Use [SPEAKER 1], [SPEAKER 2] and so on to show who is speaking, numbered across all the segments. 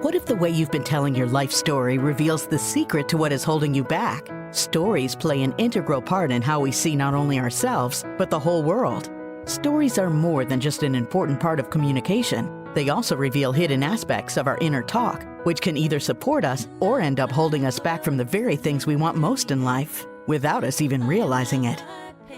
[SPEAKER 1] What if the way you've been telling your life story reveals the secret to what is holding you back? Stories play an integral part in how we see not only ourselves, but the whole world. Stories are more than just an important part of communication. They also reveal hidden aspects of our inner talk, which can either support us or end up holding us back from the very things we want most in life, without us even realizing it.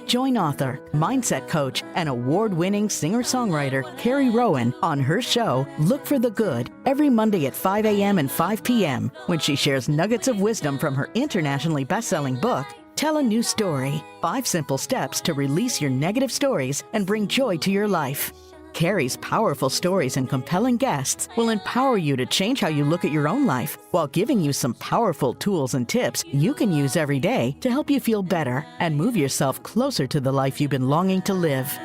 [SPEAKER 1] Join author, mindset coach, and award-winning singer-songwriter Carrie Rowan on her show, Look for the Good, every Monday at 5 a.m. and 5 p.m. when she shares nuggets of wisdom from her internationally best-selling book, Tell a New Story, 5 Simple Steps to Release Your Negative Stories and Bring Joy to Your Life. Carrie's powerful stories and compelling guests will empower you to change how you look at your own life while giving you some powerful tools and tips you can use every day to help you feel better and move yourself closer to the life you've been longing to live.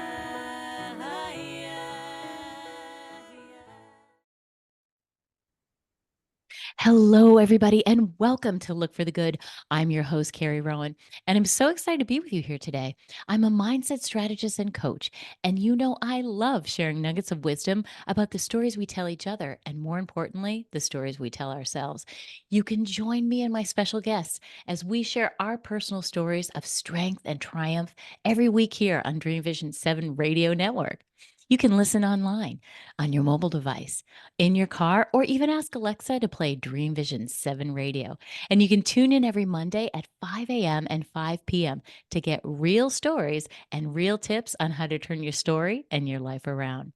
[SPEAKER 2] Hello, everybody, and welcome to Look for the Good. I'm your host, Carrie Rowan, and I'm so excited to be with you here today. I'm a mindset strategist and coach, and you know I love sharing nuggets of wisdom about the stories we tell each other, and more importantly, the stories we tell ourselves. You can join me and my special guests as we share our personal stories of strength and triumph every week here on Dreamvision7 Radio Network. You can listen online, on your mobile device, in your car, or even ask Alexa to play Dreamvision7 Radio. And you can tune in every Monday at 5 a.m. and 5 p.m. to get real stories and real tips on how to turn your story and your life around.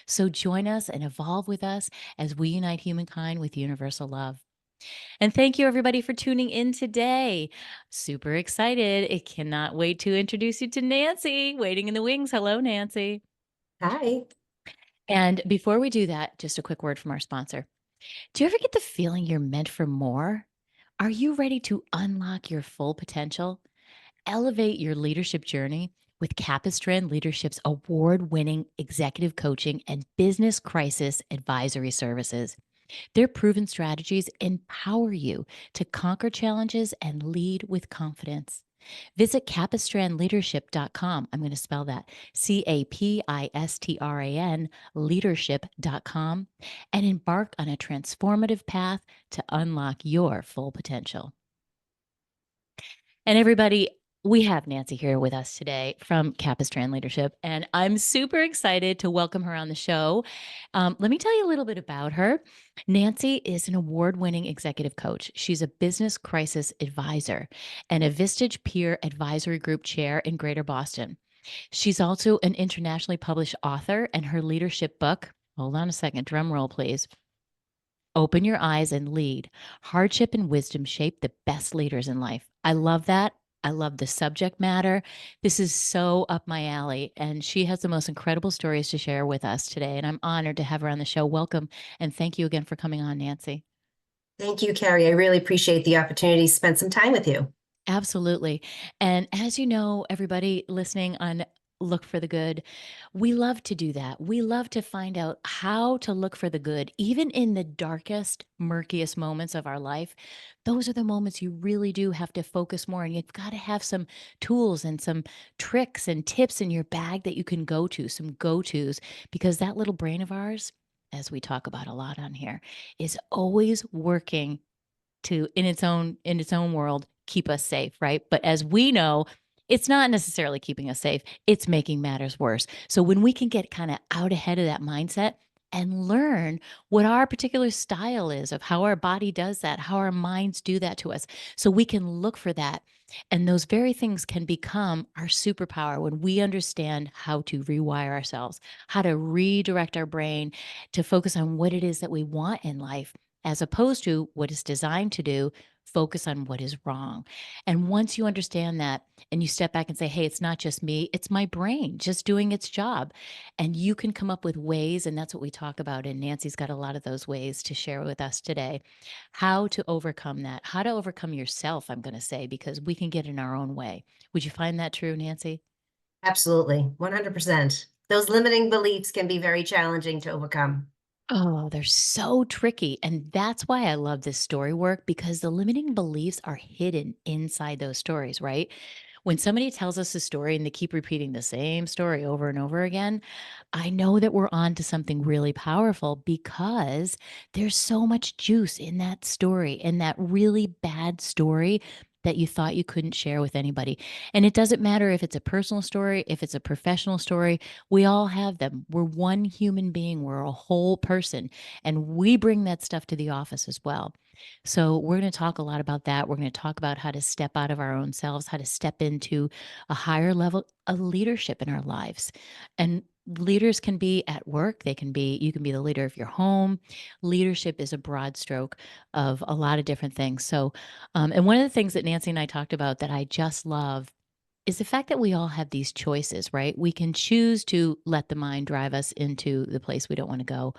[SPEAKER 2] So join us and evolve with us as we unite humankind with universal love. And thank you, everybody, for tuning in today. Super excited. I cannot wait to introduce you to Nancy, waiting in the wings. Hello, Nancy.
[SPEAKER 3] Hi.
[SPEAKER 2] And before we do that, just a quick word from our sponsor. Do you ever get the feeling you're meant for more? Are you ready to unlock your full potential? Elevate your leadership journey with Capistran Leadership's award-winning executive coaching and business crisis advisory services. Their proven strategies empower you to conquer challenges and lead with confidence. Visit capistranleadership.com. I'm going to spell that CAPISTRAN leadership.com and embark on a transformative path to unlock your full potential. And everybody, we have Nancy here with us today from Capistran Leadership, and I'm super excited to welcome her on the show. Let me tell you a little bit about her. Nancy is an award-winning executive coach. She's a business crisis advisor and a Vistage Peer Advisory Group chair in Greater Boston. She's also an internationally published author, and her leadership book, hold on a second, drum roll, please. Open Your Eyes and Lead. Hardship and wisdom shape the best leaders in life. I love that. I love the subject matter. This is so up my alley, and she has the most incredible stories to share with us today, and I'm honored to have her on the show. Welcome, and thank you again for coming on, Nancy.
[SPEAKER 3] Thank you, Carrie. I really appreciate the opportunity to spend some time with you.
[SPEAKER 2] Absolutely. And as you know, everybody listening on Look for the Good, we love to do that. We love to find out how to look for the good, even in the darkest, murkiest moments of our life. Those are the moments you really do have to focus more, and you've got to have some tools and some tricks and tips in your bag that you can go to, some go-tos, because that little brain of ours, as we talk about a lot on here, is always working to, in its own world, keep us safe, right? But as we know, it's not necessarily keeping us safe. It's making matters worse. So when we can get kind of out ahead of that mindset and learn what our particular style is of how our body does that, how our minds do that to us, so we can look for that. And those very things can become our superpower when we understand how to rewire ourselves, how to redirect our brain to focus on what it is that we want in life, as opposed to what it's designed to do, focus on what is wrong. And once you understand that and you step back and say, hey, it's not just me, it's my brain just doing its job. And you can come up with ways, and that's what we talk about. And Nancy's got a lot of those ways to share with us today, how to overcome that, how to overcome yourself, I'm going to say, because we can get in our own way. Would you find that true, Nancy?
[SPEAKER 3] Absolutely. 100%. Those limiting beliefs can be very challenging to overcome.
[SPEAKER 2] Oh, they're so tricky. And that's why I love this story work, because the limiting beliefs are hidden inside those stories, right? When somebody tells us a story and they keep repeating the same story over and over again, I know that we're on to something really powerful because there's so much juice in that story, in that really bad story that you thought you couldn't share with anybody. And it doesn't matter if it's a personal story, if it's a professional story, we all have them. We're one human being, we're a whole person, and we bring that stuff to the office as well. So, we're going to talk a lot about that. We're going to talk about how to step out of our own selves, how to step into a higher level of leadership in our lives. And leaders can be at work, you can be the leader of your home. Leadership is a broad stroke of a lot of different things. So, and one of the things that Nancy and I talked about that I just love is the fact that we all have these choices, right? We can choose to let the mind drive us into the place we don't want to go,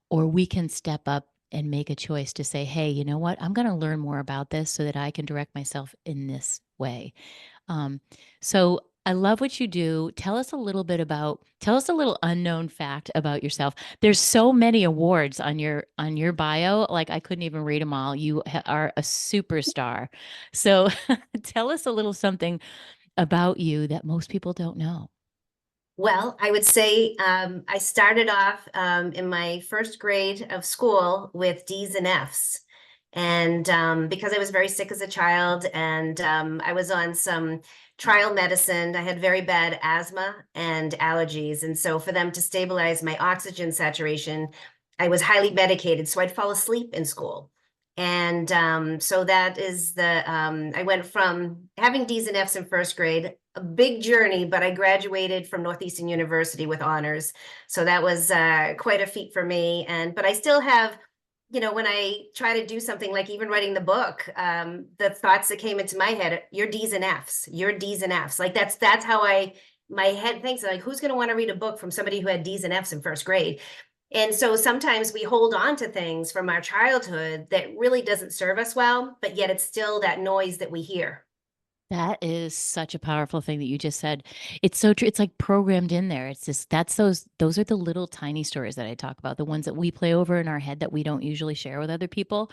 [SPEAKER 2] or we can step up and make a choice to say, hey, you know what? I'm going to learn more about this so that I can direct myself in this way. Um, so I love what you do. Tell us a little unknown fact about yourself. There's so many awards on your bio. Like I couldn't even read them all. You are a superstar. So tell us a little something about you that most people don't know.
[SPEAKER 3] Well, I would say I started off in my first grade of school with D's and F's. And because I was very sick as a child and I was on some trial medicine, I had very bad asthma and allergies. And so for them to stabilize my oxygen saturation, I was highly medicated. So I'd fall asleep in school. And so that is I went from having D's and F's in first grade, a big journey, but I graduated from Northeastern University with honors. So that was quite a feat for me. But I still have, when I try to do something like even writing the book, the thoughts that came into my head, your D's and F's, your D's and F's. Like that's how my head thinks, like, who's going to want to read a book from somebody who had D's and F's in first grade? And so sometimes we hold on to things from our childhood that really doesn't serve us well, but yet it's still that noise that we hear.
[SPEAKER 2] That is such a powerful thing that you just said. It's so true. It's like programmed in there. It's just those are the little tiny stories that I talk about, the ones that we play over in our head that we don't usually share with other people.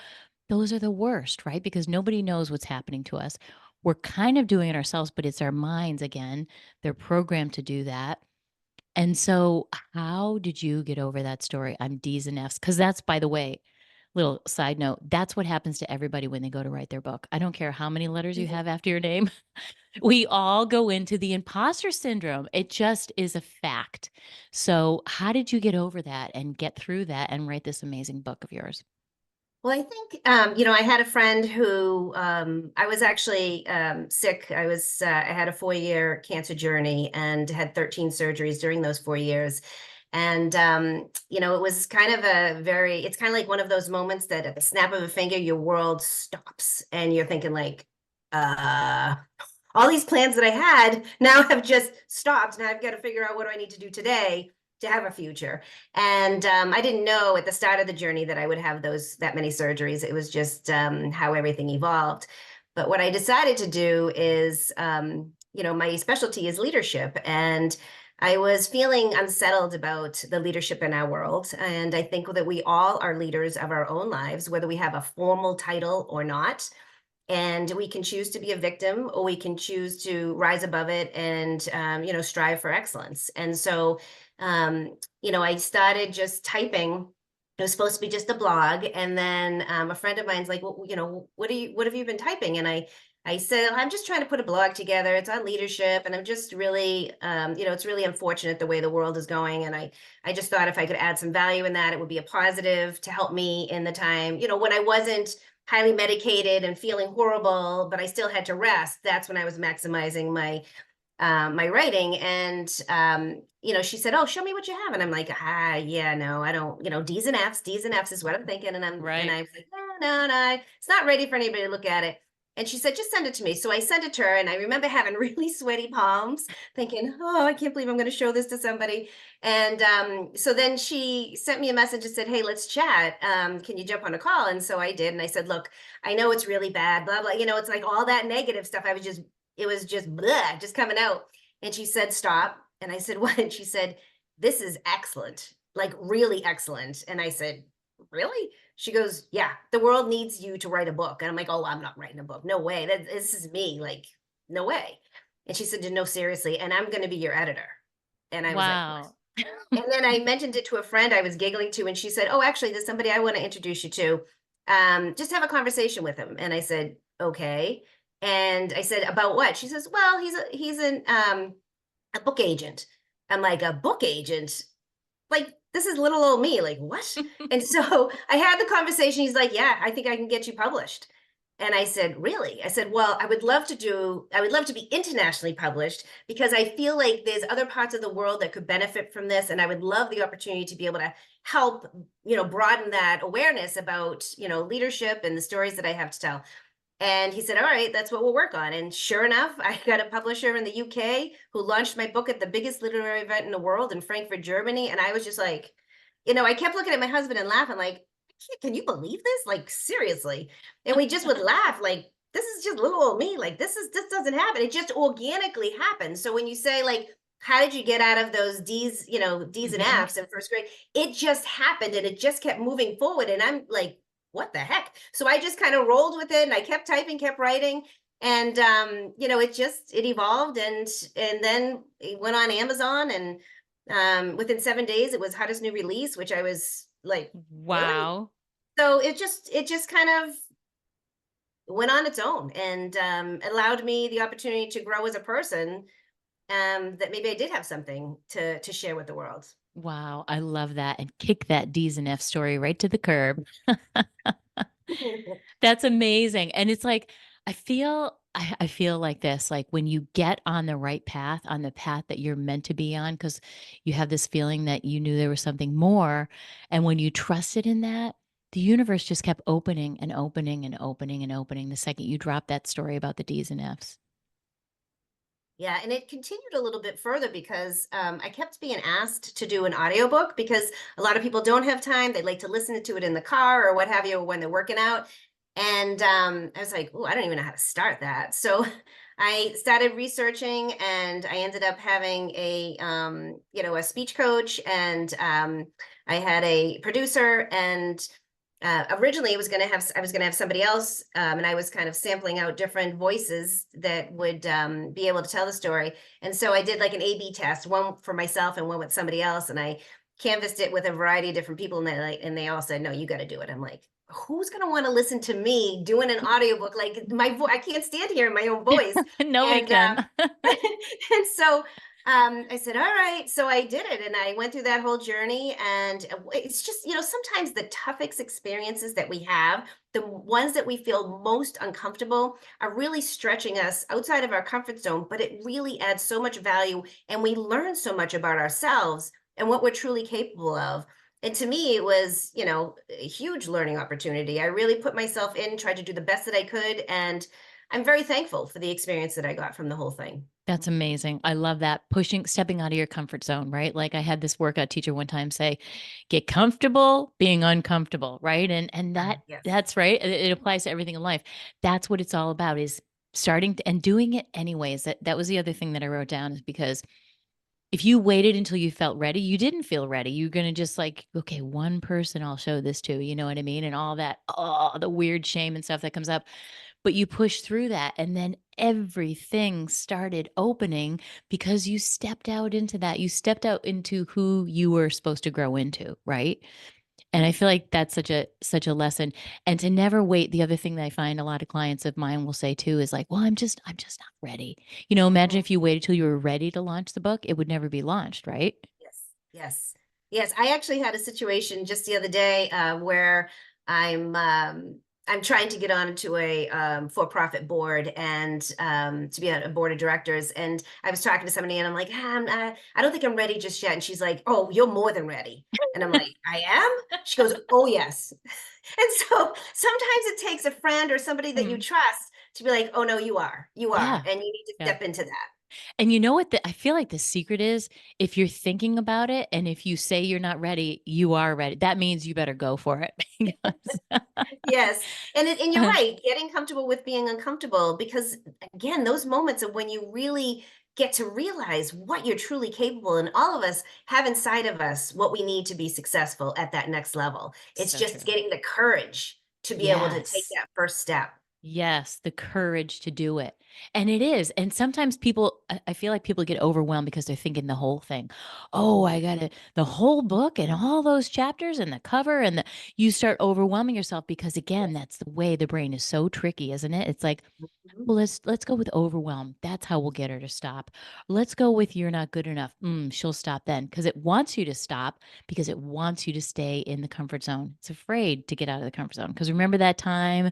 [SPEAKER 2] Those are the worst, right? Because nobody knows what's happening to us. We're kind of doing it ourselves, but it's our minds again. They're programmed to do that. And so, how did you get over that story? I'm D's and F's. Because that's, by the way, little side note, that's what happens to everybody when they go to write their book. I don't care how many letters you have after your name. We all go into the imposter syndrome. It just is a fact. So, how did you get over that and get through that and write this amazing book of yours?
[SPEAKER 3] Well, I think, I had a friend who I was actually sick. I had a 4-year cancer journey and had 13 surgeries during those 4 years. And, it was kind of it's kind of like one of those moments that at the snap of a finger, your world stops and you're thinking like, all these plans that I had now have just stopped. Now I've got to figure out what do I need to do today to have a future. And I didn't know at the start of the journey that I would have that many surgeries. It was just how everything evolved. But what I decided to do is, my specialty is leadership. And I was feeling unsettled about the leadership in our world. And I think that we all are leaders of our own lives, whether we have a formal title or not. And we can choose to be a victim or we can choose to rise above it and, strive for excellence. And so, I started just typing. It was supposed to be just a blog. And then a friend of mine's like, well, what have you been typing? And I said, I'm just trying to put a blog together. It's on leadership. And I'm just really, it's really unfortunate the way the world is going. And I just thought if I could add some value in that, it would be a positive to help me in the time, when I wasn't highly medicated and feeling horrible, but I still had to rest. That's when I was maximizing my writing. And she said, oh, show me what you have. And I'm like, yeah, no, I don't, D's and F's is what I'm thinking. And
[SPEAKER 2] Right.
[SPEAKER 3] I was like, no, it's not ready for anybody to look at it. And she said, just send it to me. So I sent it to her. And I remember having really sweaty palms thinking, oh, I can't believe I'm going to show this to somebody. And so then she sent me a message and said, hey, let's chat. Can you jump on a call? And so I did. And I said, look, I know it's really bad, blah, blah. It's like all that negative stuff. It was just blah, just coming out. And she said, stop. And I said, what? And she said, this is excellent, like really excellent. And I said, really? She goes, yeah, the world needs you to write a book. And I'm like, oh, I'm not writing a book. No way. This is me. Like, no way. And she said, no, seriously, and I'm going to be your editor. And I was like, what?
[SPEAKER 2] Wow.
[SPEAKER 3] And then I mentioned it to a friend I was giggling to, and she said, oh, actually, there's somebody I want to introduce you to. Just have a conversation with him. And I said, okay. And I said, about what? She says, well, he's a book agent. I'm like, a book agent? Like, this is little old me. Like, what? And so I had the conversation. He's like, yeah, I think I can get you published. And I said, really? I said, well, I would love to be internationally published, because I feel like there's other parts of the world that could benefit from this. And I would love the opportunity to be able to help, broaden that awareness about, leadership and the stories that I have to tell. And he said, all right, that's what we'll work on. And sure enough, I got a publisher in the UK who launched my book at the biggest literary event in the world in Frankfurt, Germany. And I was just like, I kept looking at my husband and laughing, like, can you believe this? Like, seriously. And we just would laugh, like, this is just little old me. Like, this doesn't happen. It just organically happened. So when you say, like, how did you get out of those D's, D's and F's in first grade? It just happened, and it just kept moving forward. And I'm like, what the heck? So I just kind of rolled with it, and I kept typing, kept writing. And it evolved, and then it went on Amazon, and within 7 days it was hottest new release, which I was like, really?
[SPEAKER 2] Wow.
[SPEAKER 3] So it just kind of went on its own, and allowed me the opportunity to grow as a person, that maybe I did have something to share with the world.
[SPEAKER 2] Wow. I love that. And kick that D's and F story right to the curb. That's amazing. And it's like, I feel like this, like when you get on the right path, on the path that you're meant to be on, because you have this feeling that you knew there was something more. And when you trusted in that, the universe just kept opening and opening and opening and opening the second you dropped that story about the D's and F's.
[SPEAKER 3] Yeah, and it continued a little bit further, because I kept being asked to do an audiobook, because a lot of people don't have time. They like to listen to it in the car or what have you, or when they're working out. And I was like, oh, I don't even know how to start that. So I started researching, and I ended up having a speech coach, and I had a producer, and originally I was going to have somebody else, and I was kind of sampling out different voices that would be able to tell the story. And so I did like an A/B test, one for myself and one with somebody else, and I canvassed it with a variety of different people, and they all said, no, you got to do it. I'm like, who's going to want to listen to me doing an audiobook? Like, my voice, I can't stand hearing my own voice.
[SPEAKER 2] Nobody
[SPEAKER 3] And
[SPEAKER 2] can.
[SPEAKER 3] and so I said, all right. So I did it, and I went through that whole journey. And it's just, sometimes the toughest experiences that we have, the ones that we feel most uncomfortable, are really stretching us outside of our comfort zone, but it really adds so much value, and we learn so much about ourselves and what we're truly capable of. And to me, it was, a huge learning opportunity. I really put myself in, tried to do the best that I could. And I'm very thankful for the experience that I got from the whole thing.
[SPEAKER 2] That's amazing. I love that. Stepping out of your comfort zone, right? Like I had this workout teacher one time say, get comfortable being uncomfortable, right? And
[SPEAKER 3] Yes.
[SPEAKER 2] that's right. It applies to everything in life. That's what it's all about, is starting to, and doing it anyways. That was the other thing that I wrote down, is because if you waited until you felt ready, you didn't feel ready. You're going to just like, okay, one person I'll show this to, you know what I mean? And all that, the weird shame and stuff that comes up. But you push through that, and then everything started opening because you stepped out into that. You stepped out into who you were supposed to grow into, right? And I feel like that's such a lesson. And to never wait. The other thing that I find a lot of clients of mine will say too is like, well, I'm just not ready. Imagine if you waited till you were ready to launch the book, it would never be launched, right?
[SPEAKER 3] Yes, yes, yes. I actually had a situation just the other day, where I'm I'm trying to get onto a for-profit board, and to be on a board of directors. And I was talking to somebody, and I'm like, I don't think I'm ready just yet. And she's like, oh, you're more than ready. And I'm like, I am? She goes, oh, yes. And so sometimes it takes a friend or somebody that you
[SPEAKER 2] Mhm.
[SPEAKER 3] trust to be like, oh, no, you are,
[SPEAKER 2] Yeah.
[SPEAKER 3] and you need to
[SPEAKER 2] Yeah.
[SPEAKER 3] step into that.
[SPEAKER 2] And you know what? I feel like the secret is, if you're thinking about it and if you say you're not ready, you are ready. That means you better go for it. Because-
[SPEAKER 3] Yes. And you're right, getting comfortable with being uncomfortable, because again, those moments of when you really get to realize what you're truly capable, and all of us have inside of us what we need to be successful at that next level. It's
[SPEAKER 2] So true.
[SPEAKER 3] just getting the courage to be able to take
[SPEAKER 2] Yes.
[SPEAKER 3] that first step.
[SPEAKER 2] Yes, the courage to do it. And it is. And sometimes people, I feel like people get overwhelmed because they're thinking the whole thing. Oh, I got to the whole book and all those chapters and the cover you start overwhelming yourself because again,
[SPEAKER 3] Yes.
[SPEAKER 2] that's the way the brain is so tricky, isn't it? It's like,
[SPEAKER 3] Mhm.
[SPEAKER 2] well, let's go with overwhelm. That's how we'll get her to stop. Let's go with you're not good enough. She'll stop then because it wants you to stop because it wants you to stay in the comfort zone. It's afraid to get out of the comfort zone because remember that time,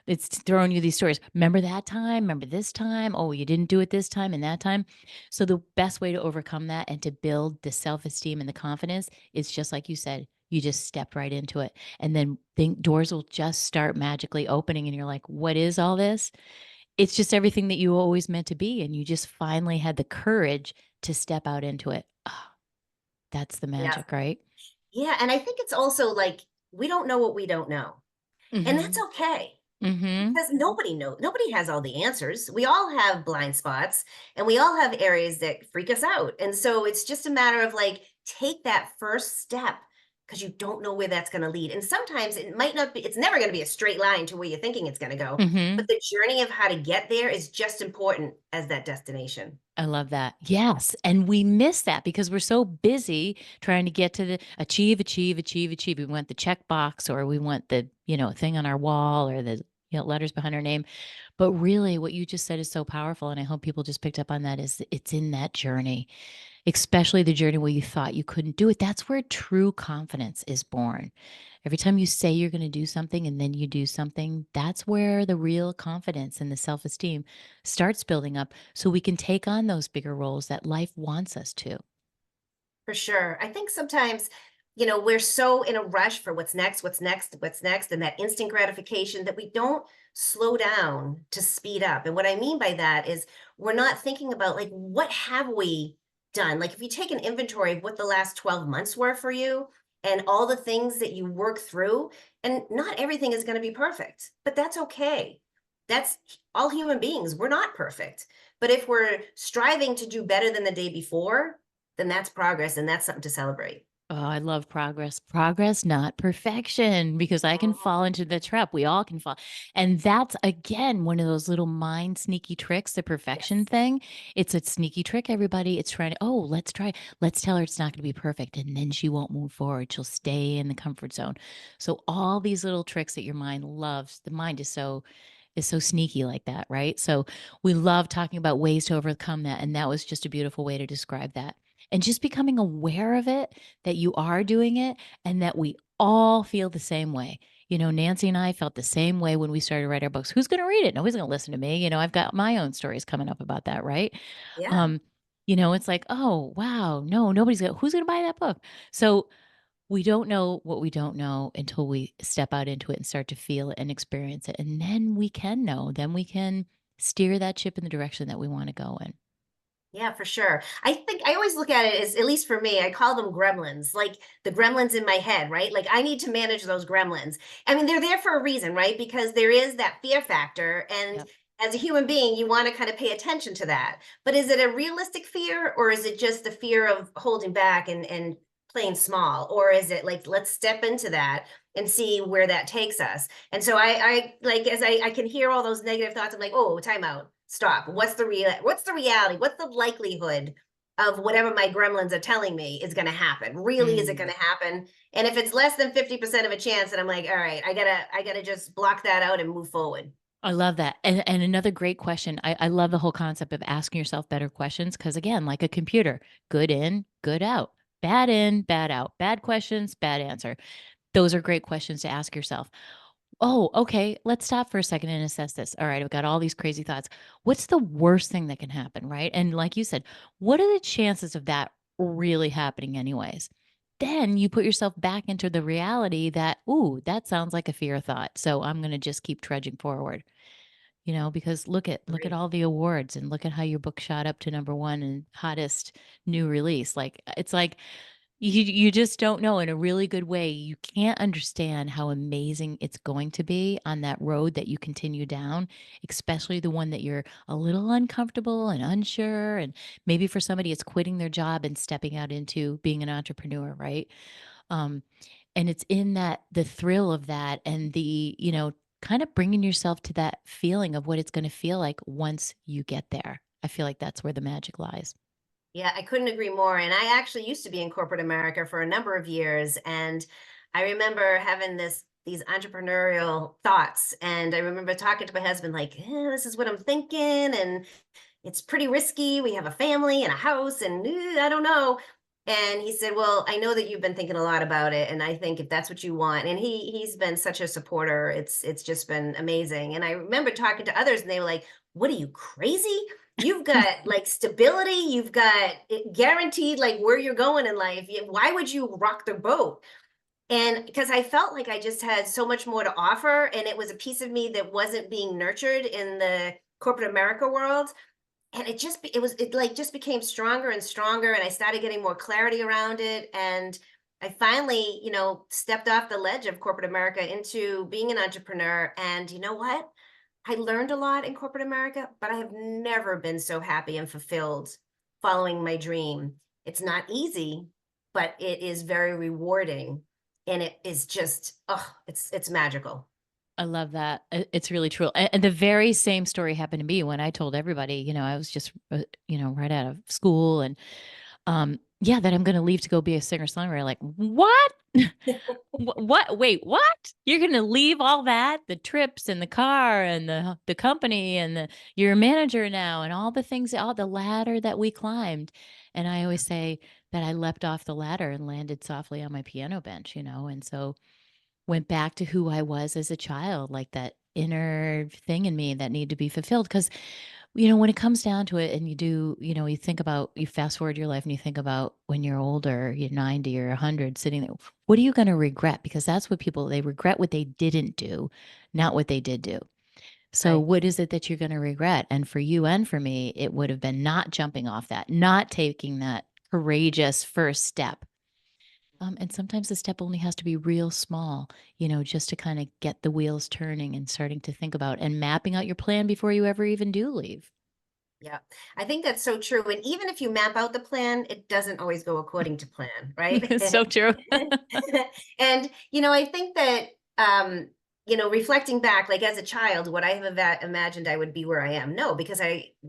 [SPEAKER 2] it's throwing you these stories. Remember that time? Remember this time? Oh, you didn't do it this time and that time. So the best way to overcome that and to build the self-esteem and the confidence is just like you said, you just step right into it. And then think doors will just start magically opening and you're like, what is all this? It's just everything that you always meant to be, and you just finally had the courage to step out into it. Ah, that's the
[SPEAKER 3] Yeah.
[SPEAKER 2] magic, right?
[SPEAKER 3] Yeah. And I think it's also like, we don't know what we don't know. And that's
[SPEAKER 2] Mhm.
[SPEAKER 3] okay.
[SPEAKER 2] Mhm.
[SPEAKER 3] Because nobody has all the answers. We all have blind spots and we all have areas that freak us out. And so it's just a matter of like, take that first step because you don't know where that's going to lead. And sometimes it might not be, it's never going to be a straight line to where you're thinking it's going to go. But
[SPEAKER 2] Mhm.
[SPEAKER 3] the journey of how to get there is just important as that destination.
[SPEAKER 2] I love that. Yes, and we miss that because we're so busy trying to get to the achieve, achieve, achieve, achieve. We want the check box or we want the, thing on our wall or the, letters behind our name. But really what you just said is so powerful and I hope people just picked up on that is it's in that journey. Especially the journey where you thought you couldn't do it. That's where true confidence is born. Every time you say you're going to do something and then you do something, that's where the real confidence and the self esteem starts building up so we can take on those bigger roles that life wants us to.
[SPEAKER 3] For sure. I think sometimes, we're so in a rush for what's next, what's next, what's next, and that instant gratification that we don't slow down to speed up. And what I mean by that is we're not thinking about like, what have we done? Like, if you take an inventory of what the last 12 months were for you and all the things that you work through, and not everything is going to be perfect, but that's okay. That's all human beings. We're not perfect. But if we're striving to do better than the day before, then that's progress and that's something to celebrate.
[SPEAKER 2] Oh, I love progress. Progress, not perfection, because I can fall into the trap. We all can fall. And that's, again, one of those little mind sneaky tricks, the perfection
[SPEAKER 3] Yes.
[SPEAKER 2] thing. It's a sneaky trick, everybody. It's trying to, oh, let's try, let's tell her it's not going to be perfect. And then she won't move forward. She'll stay in the comfort zone. So all these little tricks that your mind loves, the mind is so sneaky like that, right? So we love talking about ways to overcome that. And that was just a beautiful way to describe that. And just becoming aware of it, that you are doing it, and that we all feel the same way. Nancy and I felt the same way when we started to write our books. Who's going to read it? Nobody's going to listen to me. I've got my own stories coming up about that, right?
[SPEAKER 3] Yeah.
[SPEAKER 2] Um, it's like, oh, wow, no, who's going to buy that book? So we don't know what we don't know until we step out into it and start to feel it and experience it. And then we can know, then we can steer that ship in the direction that we want to go in.
[SPEAKER 3] Yeah, for sure. I think I always look at it as, at least for me, I call them gremlins, like the gremlins in my head, right? Like I need to manage those gremlins. I mean, they're there for a reason, right? Because there is that fear factor. And
[SPEAKER 2] Yep.
[SPEAKER 3] as a human being, you want to kind of pay attention to that. But is it a realistic fear or is it just the fear of holding back and playing small? Or is it like, let's step into that and see where that takes us? And so I like, as I can hear all those negative thoughts, I'm like, oh, time out, stop. What's the reality? What's the likelihood of whatever my gremlins are telling me is going to happen? Really, is it going
[SPEAKER 2] Mm.
[SPEAKER 3] to happen? And if it's less than 50% of a chance, then I'm like, all right, I gotta just block that out and move forward.
[SPEAKER 2] I love that. And another great question. I love the whole concept of asking yourself better questions because again, like a computer, good in, good out, bad in, bad out, bad questions, bad answer. Those are great questions to ask yourself. Oh, okay. Let's stop for a second and assess this. All right, I've got all these crazy thoughts. What's the worst thing that can happen, right? And like you said, what are the chances of that really happening anyways? Then you put yourself back into the reality that, ooh, that sounds like a fear thought. So I'm going to just keep trudging forward. Because look at
[SPEAKER 3] Agree.
[SPEAKER 2] all the awards and look at how your book shot up to number 1 and hottest new release. Like it's like you just don't know in a really good way. You can't understand how amazing it's going to be on that road that you continue down, especially the one that you're a little uncomfortable and unsure. And maybe for somebody, it's quitting their job and stepping out into being an entrepreneur, right? Um, and it's in that the thrill of that and kind of bringing yourself to that feeling of what it's going to feel like once you get there. I feel like that's where the magic lies.
[SPEAKER 3] Yeah, I couldn't agree more. And I actually used to be in corporate America for a number of years. And I remember having these entrepreneurial thoughts. And I remember talking to my husband, like, this is what I'm thinking. And it's pretty risky. We have a family and a house, and I don't know. And he said, well, I know that you've been thinking a lot about it. And I think if that's what you want, and he's been such a supporter, it's just been amazing. And I remember talking to others and they were like, what are you, crazy? You've got like stability, you've got it guaranteed like where you're going in life. Why would you rock the boat? And because I felt like I just had so much more to offer, and it was a piece of me that wasn't being nurtured in the corporate America world. And it like just became stronger and stronger, and I started getting more clarity around it. And I finally, stepped off the ledge of corporate America into being an entrepreneur. And you know what? I learned a lot in corporate America, but I have never been so happy and fulfilled following my dream. It's not easy, but it is very rewarding. And it is just, it's magical.
[SPEAKER 2] I love that. It's really true. And the very same story happened to me when I told everybody, I was just, right out of school and, yeah, that I'm going to leave to go be a singer-songwriter. Like, what? What? Wait, what? You're going to leave all that, the trips and the car and the company and you're a manager now and all the things, all the ladder that we climbed. And I always say that I leapt off the ladder and landed softly on my piano bench, and so went back to who I was as a child, like that inner thing in me that needed to be fulfilled. Because, when it comes down to it and you do, you think about, you fast forward your life and you think about when you're older, you're 90 or 100 sitting there, what are you going to regret? Because that's what they regret what they didn't do, not what they did do. So
[SPEAKER 3] Right.
[SPEAKER 2] what is it that you're going to regret? And for you and for me, it would have been not jumping off that, not taking that courageous first step. And sometimes the step only has to be real small, just to kind of get the wheels turning and starting to think about and mapping out your plan before you ever even do leave.
[SPEAKER 3] Yeah, I think that's so true. And even if you map out the plan, it doesn't always go according to plan, right?
[SPEAKER 2] It's so true.
[SPEAKER 3] And, I think that, reflecting back, like as a child, would I have imagined I would be where I am? No, because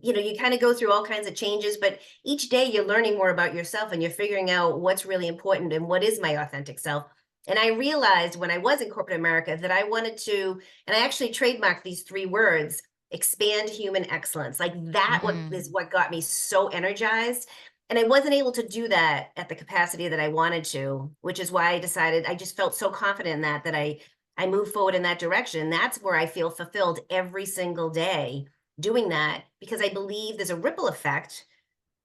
[SPEAKER 3] you kind of go through all kinds of changes, but each day you're learning more about yourself and you're figuring out what's really important and what is my authentic self. And I realized when I was in corporate America that I wanted to, and I actually trademarked these 3 words: expand human excellence. Like that is
[SPEAKER 2] Mm.
[SPEAKER 3] what got me so energized. And I wasn't able to do that at the capacity that I wanted to, which is why I decided, I just felt so confident in that I moved forward in that direction. That's where I feel fulfilled every single day doing that, because I believe there's a ripple effect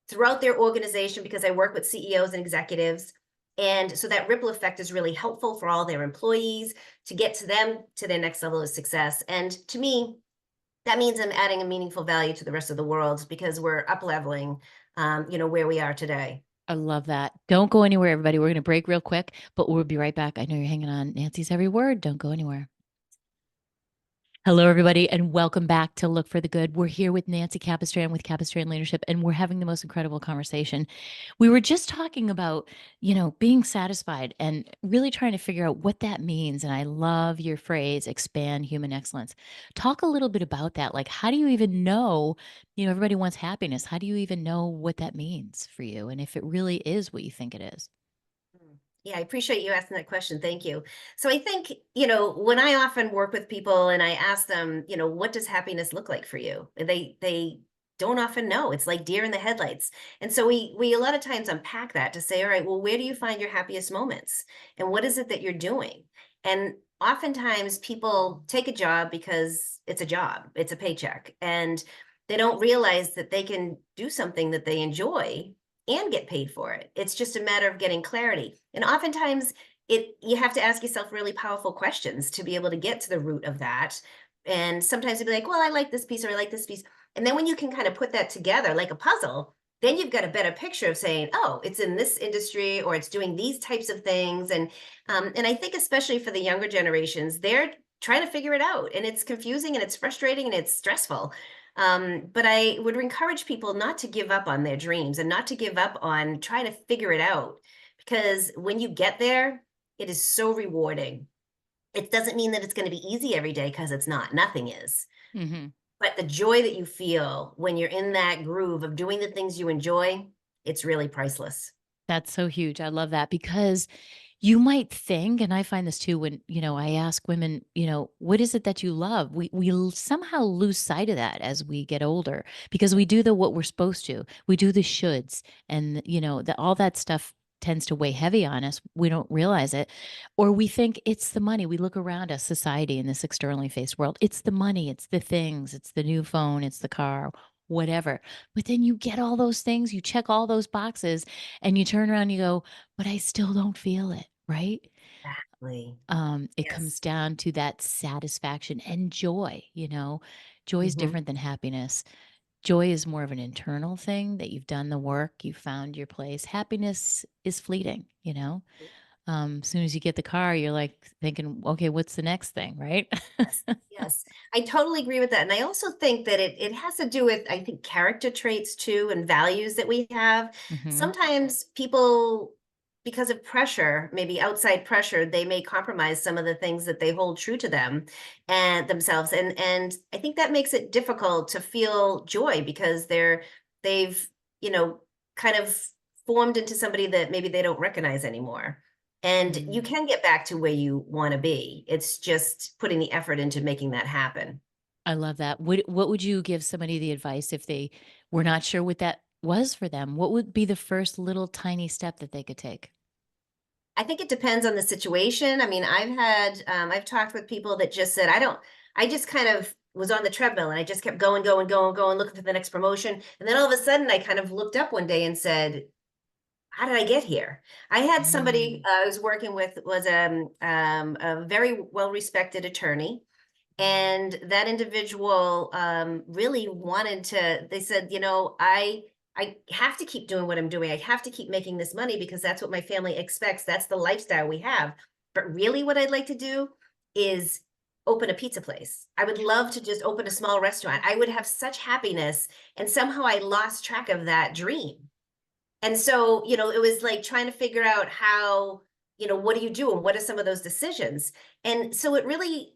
[SPEAKER 3] throughout their organization, because I work with CEOs and executives. And so that ripple effect is really helpful for all their employees to get to them to their next level of success. And to me, that means I'm adding a meaningful value to the rest of the world, because we're up leveling, where we are today.
[SPEAKER 2] I love that. Don't go anywhere, everybody. We're going to break real quick, but we'll be right back. I know you're hanging on Nancy's every word. Don't go anywhere. Hello, everybody, and welcome back to Look for the Good. We're here with Nancy Capistran with Capistran Leadership, and we're having the most incredible conversation. We were just talking about, being satisfied and really trying to figure out what that means. And I love your phrase, expand human excellence. Talk a little bit about that. Like, how do you even know, everybody wants happiness. How do you even know what that means for you? And if it really is what you think it is?
[SPEAKER 3] Yeah, I appreciate you asking that question. Thank you. So I think, when I often work with people and I ask them, what does happiness look like for you? They don't often know. It's like deer in the headlights. And so we a lot of times unpack that to say, all right, well, where do you find your happiest moments? And what is it that you're doing? And oftentimes people take a job because it's a job, it's a paycheck, and they don't realize that they can do something that they enjoy and get paid for it. It's just a matter of getting clarity. And oftentimes you have to ask yourself really powerful questions to be able to get to the root of that. And sometimes you'll be like, well, I like this piece or I like this piece. And then when you can kind of put that together like a puzzle, then you've got a better picture of saying, oh, it's in this industry or it's doing these types of things. And I think especially for the younger generations, they're trying to figure it out. And it's confusing and it's frustrating and it's stressful. But I would encourage people not to give up on their dreams and not to give up on trying to figure it out, because when you get there, it is so rewarding. It doesn't mean that it's going to be easy every day, because it's not. Nothing is.
[SPEAKER 2] Mm-hmm.
[SPEAKER 3] But the joy that you feel when you're in that groove of doing the things you enjoy, it's really priceless.
[SPEAKER 2] That's so huge. I love that because you might think, and I find this too when, I ask women, what is it that you love? We somehow lose sight of that as we get older because we do what we're supposed to. We do the shoulds and, all that stuff tends to weigh heavy on us. We don't realize it. Or we think it's the money. We look around us, society in this externally faced world. It's the money, it's the things, it's the new phone, it's the car, whatever. But then you get all those things, you check all those boxes, and you turn around and you go, but I still don't feel it, right?
[SPEAKER 3] Exactly.
[SPEAKER 2] It comes
[SPEAKER 3] Yes.
[SPEAKER 2] down to that satisfaction and joy, Joy is
[SPEAKER 3] Hmm.
[SPEAKER 2] different than happiness. Joy is more of an internal thing that you've done the work, you found your place. Happiness is fleeting. As soon as you get the car, you're like thinking, okay, what's the next thing, right?
[SPEAKER 3] Yes, yes. I totally agree with that. And I also think that it has to do with, I think, character traits too and values that we have.
[SPEAKER 2] Hmm.
[SPEAKER 3] Sometimes people, because of pressure, maybe outside pressure, they may compromise some of the things that they hold true to them and themselves. And I think that makes it difficult to feel joy because they've, you know, kind of formed into somebody that maybe they don't recognize anymore. And you
[SPEAKER 2] Mm,
[SPEAKER 3] can get back to where you want to be. It's just putting the effort into making that happen.
[SPEAKER 2] I love that. What would you give somebody the advice if they were not sure what that was for them? What would be the first little tiny step that they could take?
[SPEAKER 3] I think it depends on the situation. I mean, I've talked with people that just said, I just kind of was on the treadmill and I just kept going, going, going, going, looking for the next promotion. And then all of a sudden I kind of looked up one day and said, how did I get here? I had somebody
[SPEAKER 2] Mm,
[SPEAKER 3] I was working with was a very well respected attorney. And that individual really wanted to, they said, I have to keep doing what I'm doing. I have to keep making this money because that's what my family expects. That's the lifestyle we have. But really what I'd like to do is open a pizza place. I would love to just open a small restaurant. I would have such happiness. And somehow I lost track of that dream. And so, it was like trying to figure out how, what do you do and what are some of those decisions? And so it really,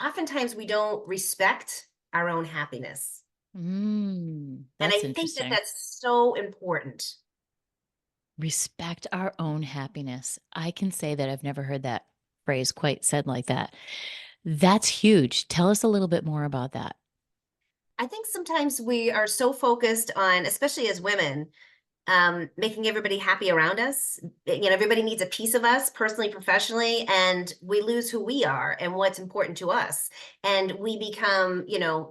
[SPEAKER 3] oftentimes we don't respect our own happiness. And
[SPEAKER 2] that's
[SPEAKER 3] I think that
[SPEAKER 2] interesting.
[SPEAKER 3] that's so important.
[SPEAKER 2] Respect our own happiness. I can say that I've never heard that phrase quite said like that. That's huge. Tell us a little bit more about that.
[SPEAKER 3] I think sometimes we are so focused on, especially as women, making everybody happy around us. Everybody needs a piece of us, personally, professionally, and we lose who we are and what's important to us. And we become,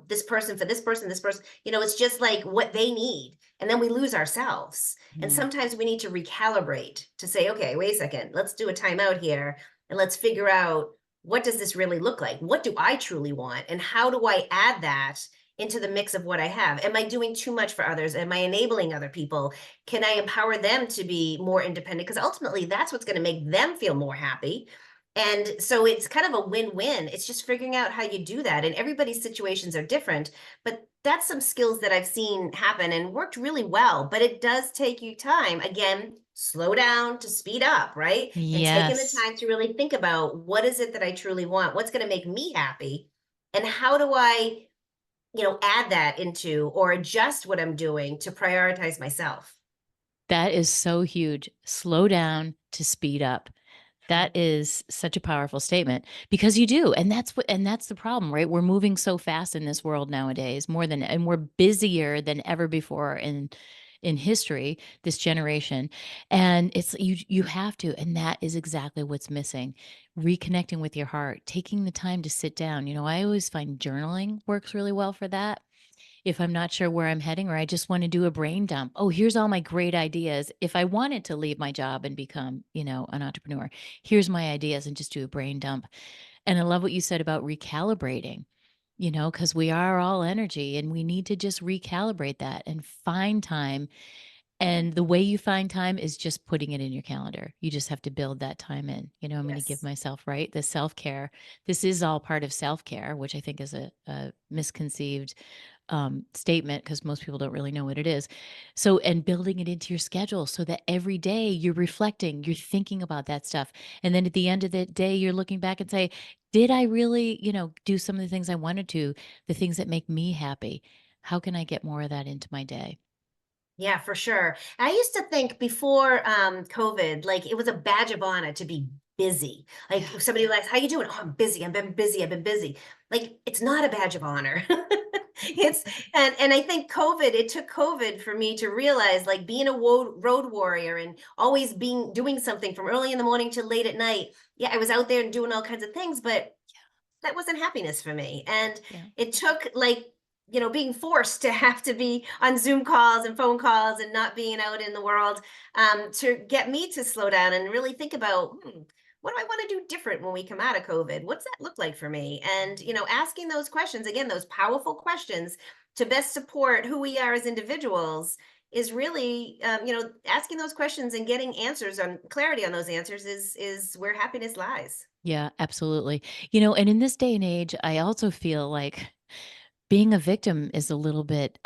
[SPEAKER 3] this person for this person, this person. It's just like what they need, and then we lose ourselves. And
[SPEAKER 2] Mm.
[SPEAKER 3] sometimes we need to recalibrate to say, okay, wait a second, let's do a timeout here, and let's figure out, what does this really look like? What do I truly want, and how do I add that into the mix of what I have? Am I doing too much for others? Am I enabling other people? Can I empower them to be more independent? Because ultimately, that's what's going to make them feel more happy. And so it's kind of a win-win. It's just figuring out how you do that. And everybody's situations are different, but that's some skills that I've seen happen and worked really well. But it does take you time. Again, slow down to speed up, right? And taking the
[SPEAKER 2] Yes.
[SPEAKER 3] time to really think about, what is it that I truly want? What's going to make me happy? And how do I, add that into or adjust what I'm doing to prioritize myself?
[SPEAKER 2] That is so huge. Slow down to speed up. That is such a powerful statement because you do. And that's the problem, right? We're moving so fast in this world nowadays, and we're busier than ever before in history, this generation. And it's you have to, and that is exactly what's missing. Reconnecting with your heart, taking the time to sit down. I always find journaling works really well for that. If I'm not sure where I'm heading or I just want to do a brain dump. Oh, here's all my great ideas. If I wanted to leave my job and become, an entrepreneur, here's my ideas and just do a brain dump. And I love what you said about recalibrating, because we are all energy and we need to just recalibrate that and find time. And the way you find time is just putting it in your calendar. You just have to build that time in. I'm going to give
[SPEAKER 3] Yes.
[SPEAKER 2] myself, right? The self care. This is all part of self care, which I think is a misconceived statement, because most people don't really know what it is. So, and building it into your schedule so that every day you're reflecting, you're thinking about that stuff. And then at the end of the day, you're looking back and say, did I really, do some of the things I wanted to, the things that make me happy? How can I get more of that into my day?
[SPEAKER 3] Yeah, for sure. I used to think before COVID, like it was a badge of honor to be busy. Like
[SPEAKER 2] Yeah.
[SPEAKER 3] if somebody likes, how you doing? Oh, I'm busy. I've been busy. I've been busy. Like it's not a badge of honor. It's and I think COVID, it took COVID for me to realize like being a road warrior and always being doing something from early in the morning to late at night. Yeah, I was out there and doing all kinds of things, but that wasn't happiness for me. And
[SPEAKER 2] Yeah.
[SPEAKER 3] it took like, being forced to have to be on Zoom calls and phone calls and not being out in the world to get me to slow down and really think about, what do I want to do different when we come out of COVID? What's that look like for me? And, asking those questions, again, those powerful questions to best support who we are as individuals is really, asking those questions and getting answers on clarity on those answers is where happiness lies.
[SPEAKER 2] Yeah, absolutely. And in this day and age, I also feel like being a victim is a little bit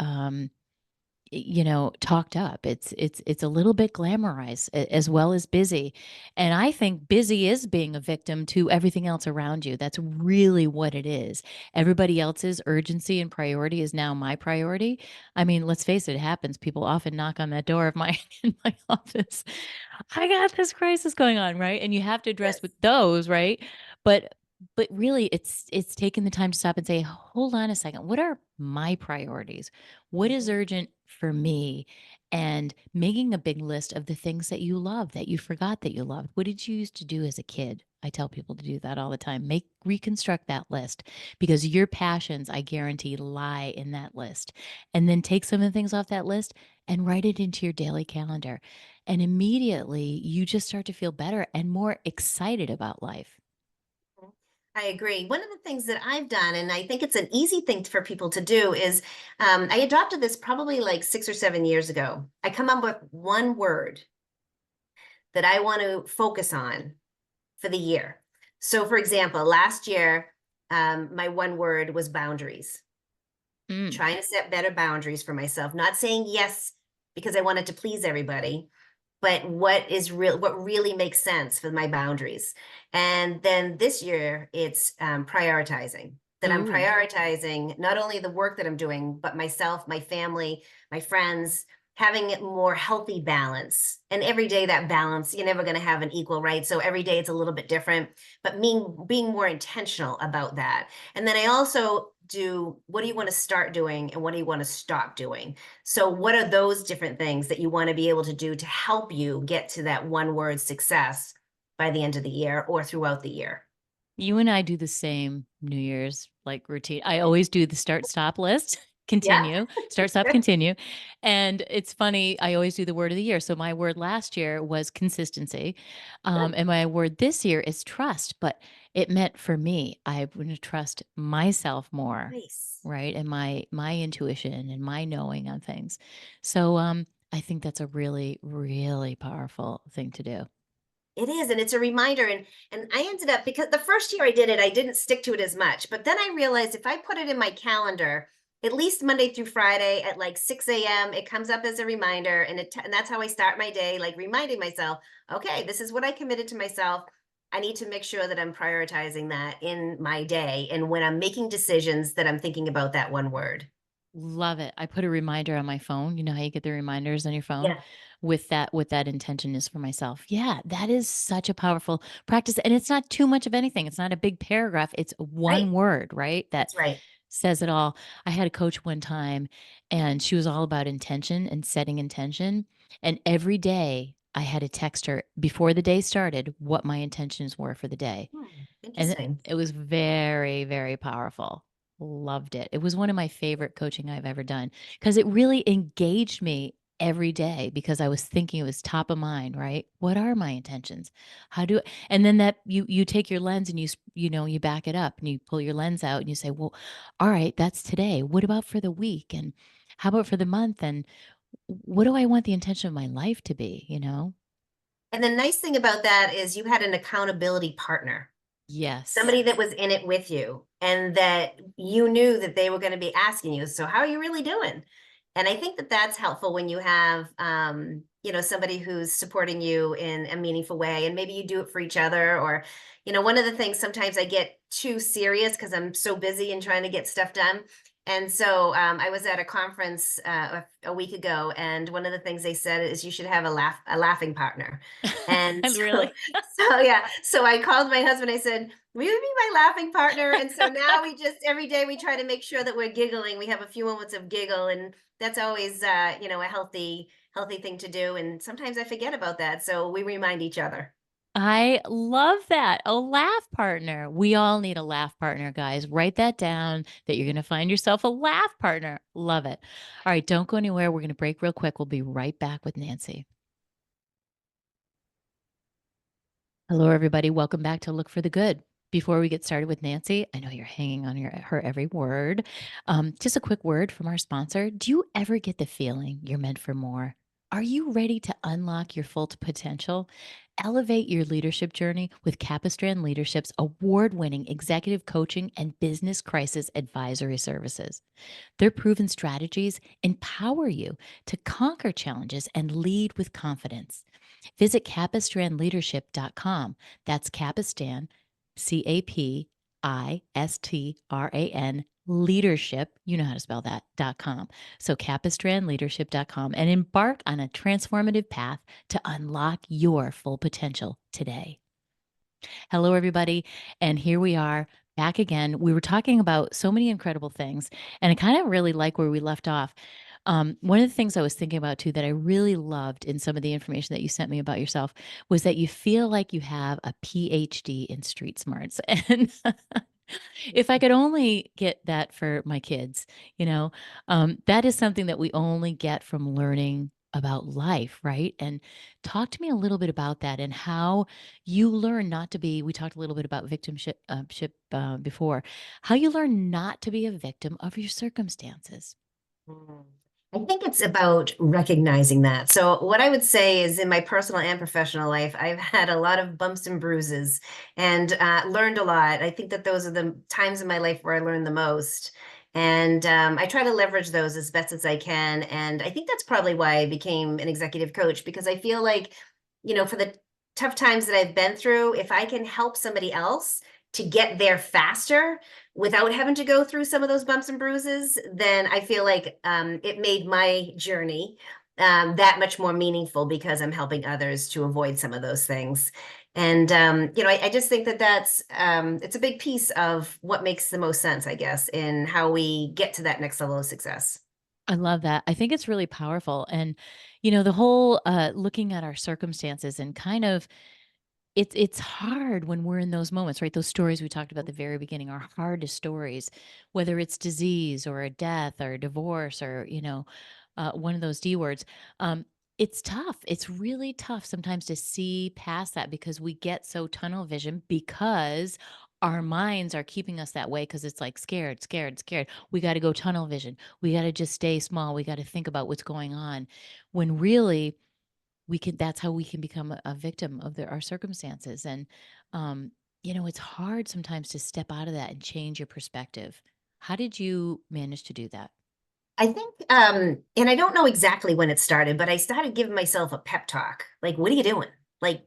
[SPEAKER 2] talked up. It's a little bit glamorized as well as busy. And I think busy is being a victim to everything else around you. That's really what it is. Everybody else's urgency and priority is now my priority. I mean, let's face it, it happens. People often knock on that door of my in my office. I got this crisis going on, right? And you have to address
[SPEAKER 3] Yes.
[SPEAKER 2] with those, right? But really it's taking the time to stop and say, hold on a second. What are my priorities? What is
[SPEAKER 3] Mhm.
[SPEAKER 2] urgent for me? And making a big list of the things that you love that you forgot that you loved. What did you used to do as a kid? I tell people to do that all the time. Reconstruct that list because your passions, I guarantee, lie in that list. And then take some of the things off that list and write it into your daily calendar. And immediately you just start to feel better and more excited about life.
[SPEAKER 3] I agree. One of the things that I've done, and I think it's an easy thing for people to do, is I adopted this probably like 6 or 7 years ago. I come up with one word that I want to focus on for the year. So, for example, last year, my one word was boundaries,
[SPEAKER 2] Mm.
[SPEAKER 3] trying to set better boundaries for myself, not saying yes because I wanted to please everybody, but what really makes sense for my boundaries. And then this year it's prioritizing, that I'm
[SPEAKER 2] Ooh.
[SPEAKER 3] prioritizing not only the work that I'm doing but myself, my family, my friends, having a more healthy balance. And every day that balance, you're never going to have an equal, right? So every day it's a little bit different, but being more intentional about that. And then I also do, what do you want to start doing and what do you want to stop doing? So, what are those different things that you want to be able to do to help you get to that one word success by the end of the year or throughout the year?
[SPEAKER 2] You and I do the same New Year's like routine. I always do the start stop list,
[SPEAKER 3] Yeah.
[SPEAKER 2] continue, start stop continue. And it's funny, I always do the word of the year. So my word last year was consistency. And my word this year is trust, but it meant for me, I want to trust myself more,
[SPEAKER 3] Nice.
[SPEAKER 2] right? And my intuition and my knowing on things. So I think that's a really, really powerful thing to do.
[SPEAKER 3] It is, and it's a reminder. And I ended up, because the first year I did it, I didn't stick to it as much. But then I realized if I put it in my calendar, at least Monday through Friday at like 6 a.m., it comes up as a reminder, and that's how I start my day, like reminding myself, okay, this is what I committed to myself. I need to make sure that I'm prioritizing that in my day, and when I'm making decisions, that I'm thinking about that one word.
[SPEAKER 2] Love it. I put a reminder on my phone. You know how you get the reminders on your phone
[SPEAKER 3] Yeah,
[SPEAKER 2] with that intention is for myself. Yeah, that is such a powerful practice. And it's not too much of anything. It's not a big paragraph. It's one
[SPEAKER 3] right.
[SPEAKER 2] word, right? That
[SPEAKER 3] That's right.
[SPEAKER 2] says it all. I had a coach one time and she was all about intention and setting intention. And every day I had to text her before the day started what my intentions were for the day. And
[SPEAKER 3] Interesting.
[SPEAKER 2] it was very, very powerful. Loved it. It was one of my favorite coaching I've ever done because it really engaged me every day because I was thinking it was top of mind, right? What are my intentions? How do and then that you take your lens and you back it up and you pull your lens out and you say, "Well, all right, that's today. What about for the week and how about for the month and what do I want the intention of my life to be, you know?"
[SPEAKER 3] And the nice thing about that is you had an accountability partner.
[SPEAKER 2] Yes.
[SPEAKER 3] Somebody that was in it with you and that you knew that they were going to be asking you, so how are you really doing? And I think that that's helpful when you have, somebody who's supporting you in a meaningful way, and maybe you do it for each other. Or, one of the things, sometimes I get too serious because I'm so busy and trying to get stuff done. And so I was at a conference a week ago, and one of the things they said is you should have a laughing partner. And
[SPEAKER 2] And really?
[SPEAKER 3] so yeah, so I called my husband. I said, will you be my laughing partner? And so now we just every day we try to make sure that we're giggling. We have a few moments of giggle, and that's always a healthy thing to do. And sometimes I forget about that, so we remind each other.
[SPEAKER 2] I love that. A laugh partner. We all need a laugh partner, guys. Write that down that you're going to find yourself a laugh partner. Love it. All right, don't go anywhere. We're going to break real quick. We'll be right back with Nancy. Hello, everybody. Welcome back to Look for the Good. Before we get started with Nancy, I know you're hanging on her every word. Just a quick word from our sponsor. Do you ever get the feeling you're meant for more? Are you ready to unlock your full potential? Elevate your leadership journey with Capistran Leadership's award-winning executive coaching and business crisis advisory services. Their proven strategies empower you to conquer challenges and lead with confidence. Visit capistranleadership.com. That's Capistan, CAPISTRAN, leadership, you know how to spell that, .com. So capistranleadership.com, and embark on a transformative path to unlock your full potential today. Hello, everybody. And here we are back again. We were talking about so many incredible things, and I kind of really like where we left off. One of the things I was thinking about too that I really loved in some of the information that you sent me about yourself was that you feel like you have a PhD in street smarts. And if I could only get that for my kids, that is something that we only get from learning about life, right? And talk to me a little bit about that and how you learn not to be. We talked a little bit about victimship before, how you learn not to be a victim of your circumstances.
[SPEAKER 3] Mm. I think it's about recognizing that. So, what I would say is in my personal and professional life, I've had a lot of bumps and bruises and learned a lot. I think that those are the times in my life where I learned the most. And I try to leverage those as best as I can. And I think that's probably why I became an executive coach, because I feel like, for the tough times that I've been through, if I can help somebody else to get there faster without having to go through some of those bumps and bruises, then I feel like it made my journey that much more meaningful, because I'm helping others to avoid some of those things. And I just think that that's it's a big piece of what makes the most sense, I guess, in how we get to that next level of success.
[SPEAKER 2] I love that. I think it's really powerful. And, the whole looking at our circumstances and kind of it's hard when we're in those moments, right? Those stories we talked about at the very beginning are hardest stories, whether it's disease or a death or a divorce or, one of those D words. It's tough. It's really tough sometimes to see past that because we get so tunnel vision because our minds are keeping us that way because it's like scared, scared, scared. We got to go tunnel vision. We got to just stay small. We got to think about what's going on when really that's how we can become a victim of our circumstances. And it's hard sometimes to step out of that and change your perspective. How did you manage to do that?
[SPEAKER 3] I think, and I don't know exactly when it started, but I started giving myself a pep talk. Like, what are you doing? Like,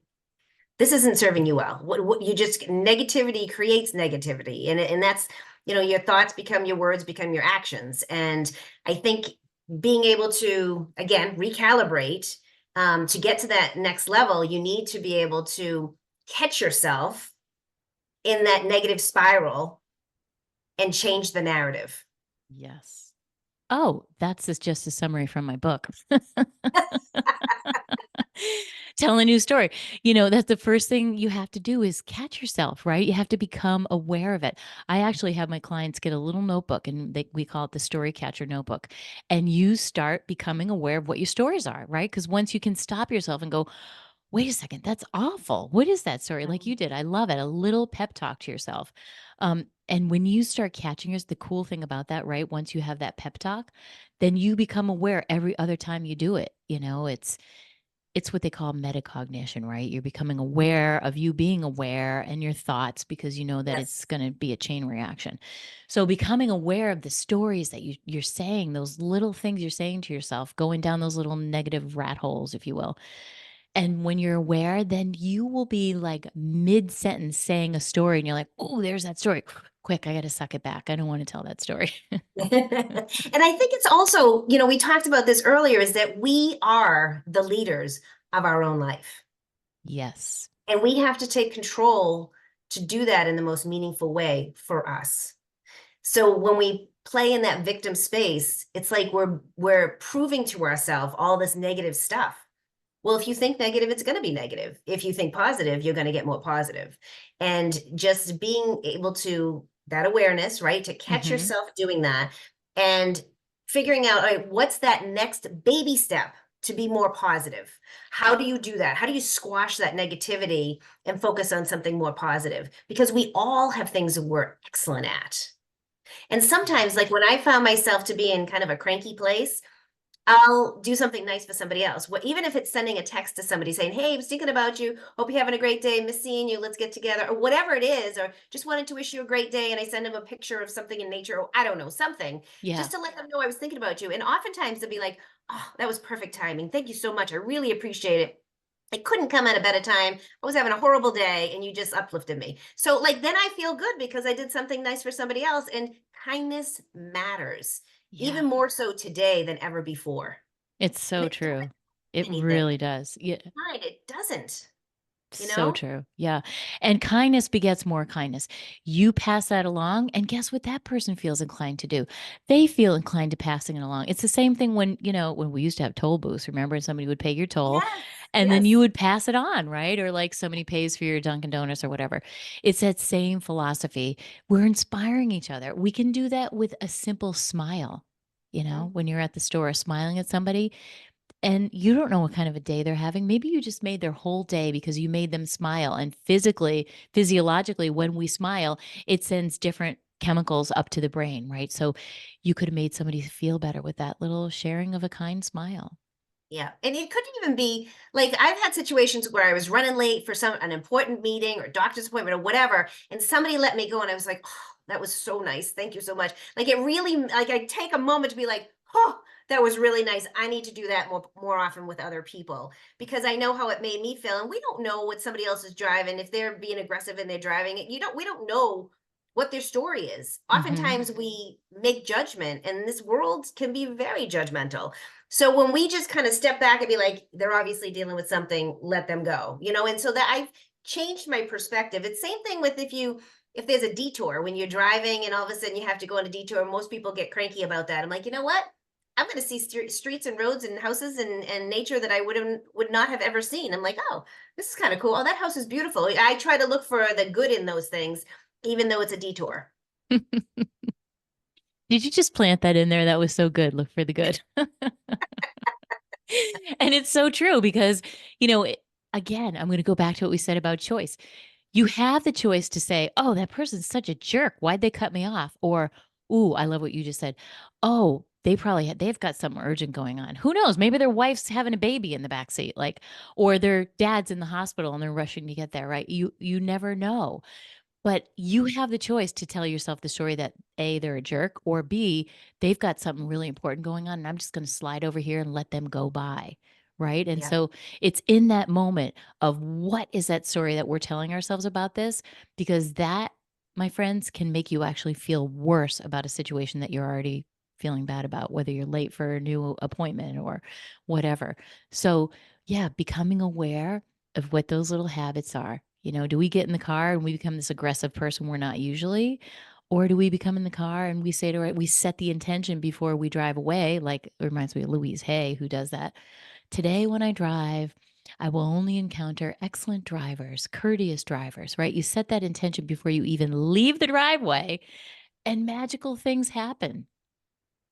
[SPEAKER 3] this isn't serving you well. What you just negativity creates negativity, and that's your thoughts become your words, become your actions. And I think being able to again recalibrate to get to that next level, you need to be able to catch yourself in that negative spiral and change the narrative.
[SPEAKER 2] Yes. Oh, just a summary from my book. Tell a new story. That's the first thing you have to do is catch yourself, right? You have to become aware of it. I actually have my clients get a little notebook and we call it the story catcher notebook. And you start becoming aware of what your stories are, right? Because once you can stop yourself and go, wait a second, that's awful. What is that story? Like you did. I love it. A little pep talk to yourself. And when you start catching yours, the cool thing about that, right? Once you have that pep talk, then you become aware every other time you do it. it's what they call metacognition, right? You're becoming aware of you being aware and your thoughts because you know that it's
[SPEAKER 3] Yes.
[SPEAKER 2] going to be a chain reaction. So becoming aware of the stories that you're saying, those little things you're saying to yourself, going down those little negative rat holes, if you will. And when you're aware, then you will be like mid-sentence saying a story and you're like, oh, there's that story. Quick, I got to suck it back. I don't want to tell that story.
[SPEAKER 3] And I think it's also, we talked about this earlier, is that we are the leaders of our own life.
[SPEAKER 2] Yes.
[SPEAKER 3] And we have to take control to do that in the most meaningful way for us. So when we play in that victim space, it's like we're proving to ourselves all this negative stuff. Well, if you think negative, it's going to be negative. If you think positive, you're going to get more positive. And just being able to, that awareness, right, to catch yourself doing that and figuring out, all right, what's that next baby step to be more positive? How do you do that? How do you squash that negativity and focus on something more positive? Because we all have things that we're excellent at. And sometimes, like when I found myself to be in kind of a cranky place, I'll do something nice for somebody else. Even if it's sending a text to somebody saying, hey, I was thinking about you. Hope you're having a great day. Miss seeing you. Let's get together. Or whatever it is. Or just wanted to wish you a great day. And I send them a picture of something in nature. Or I don't know, something.
[SPEAKER 2] Yeah.
[SPEAKER 3] Just to let them know I was thinking about you. And oftentimes they'll be like, oh, that was perfect timing. Thank you so much. I really appreciate it. I couldn't come at a better time. I was having a horrible day and you just uplifted me. So like then I feel good because I did something nice for somebody else. And kindness matters even more so today than ever before.
[SPEAKER 2] It's so true. It
[SPEAKER 3] Anything.
[SPEAKER 2] really does. Yeah.
[SPEAKER 3] Right, it doesn't.
[SPEAKER 2] So true. Yeah. And kindness begets more kindness. You pass that along, and guess what that person feels inclined to do? They feel inclined to passing it along. It's the same thing when, when we used to have toll booths, remember, and somebody would pay your toll and then you would pass it on, right? Or like somebody pays for your Dunkin' Donuts or whatever. It's that same philosophy. We're inspiring each other. We can do that with a simple smile. When you're at the store smiling at somebody, and you don't know what kind of a day they're having. Maybe you just made their whole day because you made them smile. And physiologically, when we smile, it sends different chemicals up to the brain, right? So you could have made somebody feel better with that little sharing of a kind smile.
[SPEAKER 3] Yeah. And it could even be like I've had situations where I was running late for an important meeting or doctor's appointment or whatever, and somebody let me go and I was like, oh, that was so nice. Thank you so much. Like it really, like I take a moment to be like, oh, that was really nice. I need to do that more often with other people because I know how it made me feel. And we don't know what somebody else is driving. If they're being aggressive and they're driving it, we don't know what their story is. Oftentimes we make judgment and this world can be very judgmental. So when we just kind of step back and be like, they're obviously dealing with something, let them go, and so that I've changed my perspective. It's same thing with if there's a detour when you're driving and all of a sudden you have to go on a detour, most people get cranky about that. I'm like, you know what? I'm going to see streets and roads and houses and nature that I would not have ever seen. I'm like, oh, this is kind of cool. Oh, that house is beautiful. I try to look for the good in those things, even though it's a detour.
[SPEAKER 2] Did you just plant that in there? That was so good. Look for the good. And it's so true because, again, I'm going to go back to what we said about choice. You have the choice to say, oh, that person's such a jerk. Why'd they cut me off? Or, ooh, I love what you just said. Oh, they've got something urgent going on. Who knows? Maybe their wife's having a baby in the backseat, or their dad's in the hospital and they're rushing to get there, right? You never know. But you have the choice to tell yourself the story that A, they're a jerk, or B, they've got something really important going on and I'm just going to slide over here and let them go by. Right. And so it's in that moment of what is that story that we're telling ourselves about this? Because that, my friends, can make you actually feel worse about a situation that you're already feeling bad about, whether you're late for a new appointment or whatever. So, yeah, becoming aware of what those little habits are. Do we get in the car and we become this aggressive person we're not usually? Or do we become in the car and we say we set the intention before we drive away? Like it reminds me of Louise Hay, who does that. Today, when I drive, I will only encounter excellent drivers, courteous drivers, right? You set that intention before you even leave the driveway and magical things happen.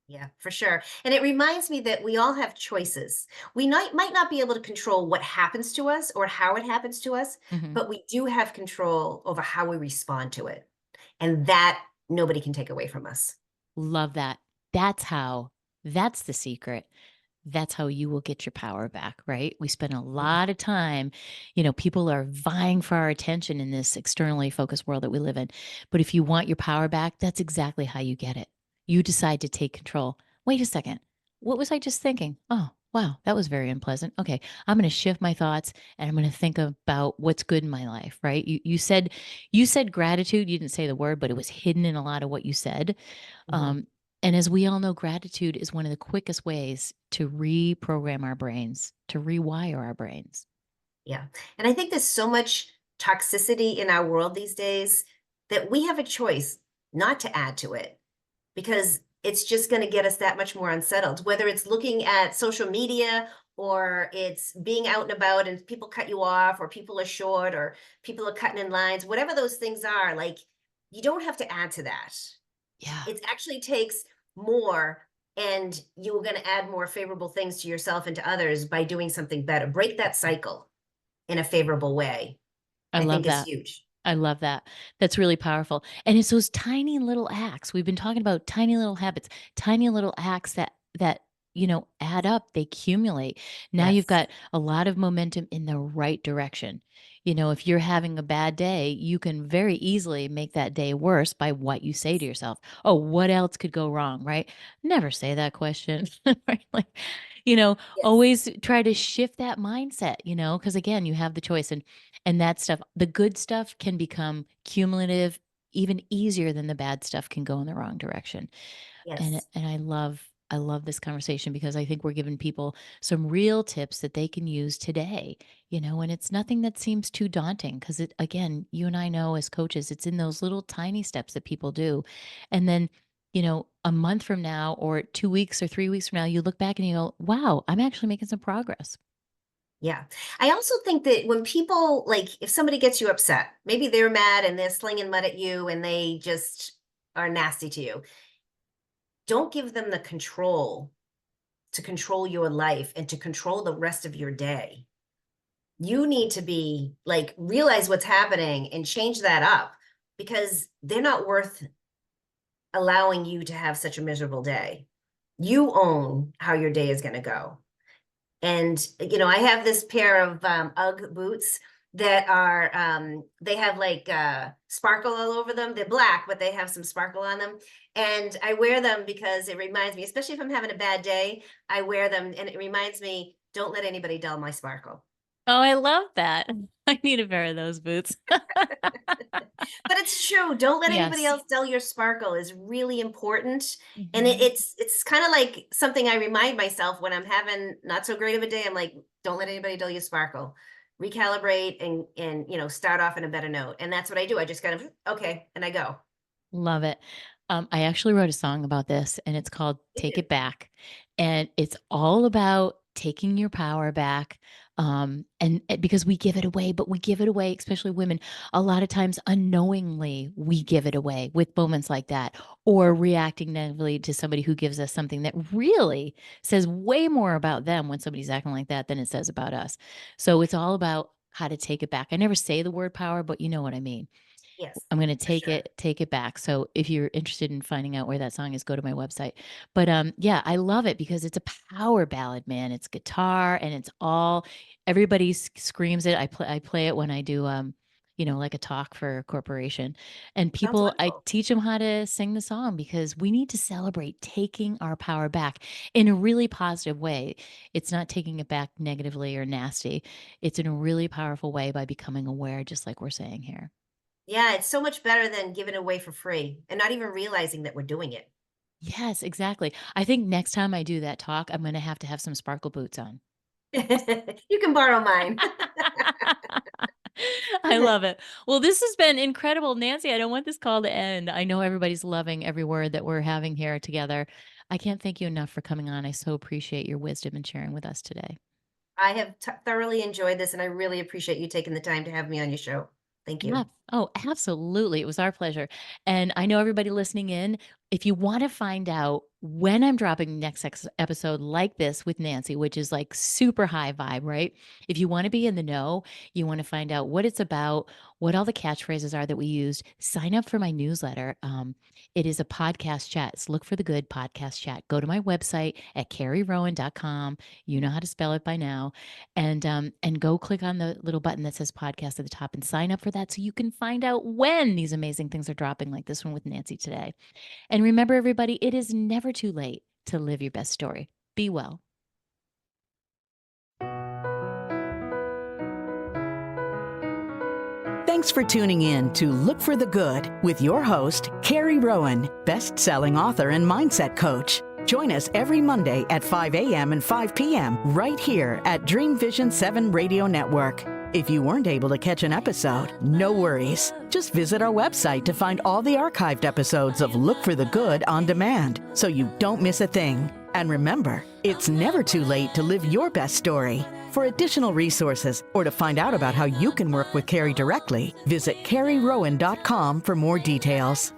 [SPEAKER 3] Yeah, for sure. And it reminds me that we all have choices. We might not be able to control what happens to us or how it happens to us, but we do have control over how we respond to it. And that nobody can take away from us.
[SPEAKER 2] Love that. That's the secret. that's how you will get your power back, right? We spend a lot of time, people are vying for our attention in this externally focused world that we live in. But if you want your power back, that's exactly how you get it. You decide to take control. Wait a second. What was I just thinking? Oh, wow, that was very unpleasant. Okay, I'm going to shift my thoughts and I'm going to think about what's good in my life, right? You said gratitude, you didn't say the word, but it was hidden in a lot of what you said.
[SPEAKER 3] Mhm.
[SPEAKER 2] Um, and as we all know, gratitude is one of the quickest ways to reprogram our brains, to rewire our brains.
[SPEAKER 3] Yeah. And I think there's so much toxicity in our world these days that we have a choice not to add to it, because it's just going to get us that much more unsettled, whether it's looking at social media or it's being out and about and people cut you off or people are short or people are cutting in lines, whatever those things are. Like, you don't have to add to that.
[SPEAKER 2] Yeah.
[SPEAKER 3] It actually takes more, and you're going to add more favorable things to yourself and to others by doing something better. Break that cycle in a favorable way,
[SPEAKER 2] I
[SPEAKER 3] I
[SPEAKER 2] love
[SPEAKER 3] think is
[SPEAKER 2] that.
[SPEAKER 3] huge.
[SPEAKER 2] I love that. That's really powerful. And it's those tiny little acts. We've been talking about tiny little habits, tiny little acts that add up, they accumulate. Now you've
[SPEAKER 3] Yes.
[SPEAKER 2] got a lot of momentum in the right direction. If you're having a bad day, you can very easily make that day worse by what you say to yourself. Oh, what else could go wrong, right? Never say that question, right? Like,
[SPEAKER 3] Yes.
[SPEAKER 2] always try to shift that mindset, because again, you have the choice. And that stuff, the good stuff can become cumulative even easier than the bad stuff can go in the wrong direction. And
[SPEAKER 3] Yes.
[SPEAKER 2] and I love this conversation because I think we're giving people some real tips that they can use today, and it's nothing that seems too daunting because it again, you and I know as coaches, it's in those little tiny steps that people do. And then, a month from now or 2 weeks or 3 weeks from now, you look back and you go, "Wow, I'm actually making some progress."
[SPEAKER 3] Yeah. I also think that when people, like, if somebody gets you upset, maybe they're mad and they're slinging mud at you and they just are nasty to you, don't give them the control to control your life and to control the rest of your day. You need to be like, realize what's happening and change that up, because they're not worth allowing you to have such a miserable day. You own how your day is going to go. And, I have this pair of UGG boots that are, they have like sparkle all over them. They're black, but they have some sparkle on them. And I wear them because it reminds me, especially if I'm having a bad day, I wear them and it reminds me, don't let anybody dull my sparkle.
[SPEAKER 2] Oh, I love that. I need a pair of those boots.
[SPEAKER 3] But it's true. Don't let anybody
[SPEAKER 2] Yes.
[SPEAKER 3] else dull your sparkle is really important. And
[SPEAKER 2] Mhm.
[SPEAKER 3] it's kind of like something I remind myself when I'm having not so great of a day. I'm like, don't let anybody dull your sparkle. Recalibrate and start off in a better note. And that's what I do. I just kind of okay, and I go.
[SPEAKER 2] Love it. I actually wrote a song about this, and it's called
[SPEAKER 3] Thank
[SPEAKER 2] "Take
[SPEAKER 3] you.
[SPEAKER 2] It Back," and it's all about taking your power back. And because we give it away, but we give it away, especially women, a lot of times unknowingly, we give it away with moments like that, or reacting negatively to somebody who gives us something that really says way more about them when somebody's acting like that than it says about us. So it's all about how to take it back. I never say the word power, but you know what I mean.
[SPEAKER 3] Yes,
[SPEAKER 2] I'm gonna
[SPEAKER 3] for sure.
[SPEAKER 2] take it back. So if you're interested in finding out where that song is, go to my website. But, yeah, I love it because it's a power ballad, man. It's guitar and it's all everybody screams it. I play it when I do, like a talk for a corporation. And
[SPEAKER 3] Sounds
[SPEAKER 2] people I
[SPEAKER 3] wonderful.
[SPEAKER 2] teach them how to sing the song because we need to celebrate taking our power back in a really positive way. It's not taking it back negatively or nasty. It's in a really powerful way by becoming aware, just like we're saying here.
[SPEAKER 3] Yeah, it's so much better than giving it away for free and not even realizing that we're doing it.
[SPEAKER 2] Yes, exactly. I think next time I do that talk, I'm gonna have to have some sparkle boots on.
[SPEAKER 3] You can borrow mine.
[SPEAKER 2] I love it. Well, this has been incredible, Nancy. I don't want this call to end. I know everybody's loving every word that we're having here together. I can't thank you enough for coming on. I so appreciate your wisdom and sharing with us today.
[SPEAKER 3] I have thoroughly enjoyed this, and I really appreciate you taking the time to have me on your show. Thank
[SPEAKER 2] Yeah.
[SPEAKER 3] you.
[SPEAKER 2] Oh, absolutely. It was our pleasure. And I know everybody listening in, if you want to find out when I'm dropping next episode like this with Nancy, which is like super high vibe, right? If you want to be in the know, you want to find out what it's about, what all the catchphrases are that we used, sign up for my newsletter. It is a podcast chat. It's Look for the Good podcast chat. Go to my website at carrierowan.com. You know how to spell it by now. And go click on the little button that says podcast at the top and sign up for that so you can find out when these amazing things are dropping, like this one with Nancy today. And remember, everybody, it is never too late to live your best story. Be well.
[SPEAKER 1] Thanks for tuning in to Look for the Good with your host, Carrie Rowan, best-selling author and mindset coach. Join us every Monday at 5 a.m. and 5 p.m. right here at Dreamvision7 Radio Network. If you weren't able to catch an episode, no worries. Just visit our website to find all the archived episodes of Look for the Good on demand, so you don't miss a thing. And remember, it's never too late to live your best story. For additional resources or to find out about how you can work with Carrie directly, visit carrierowan.com for more details.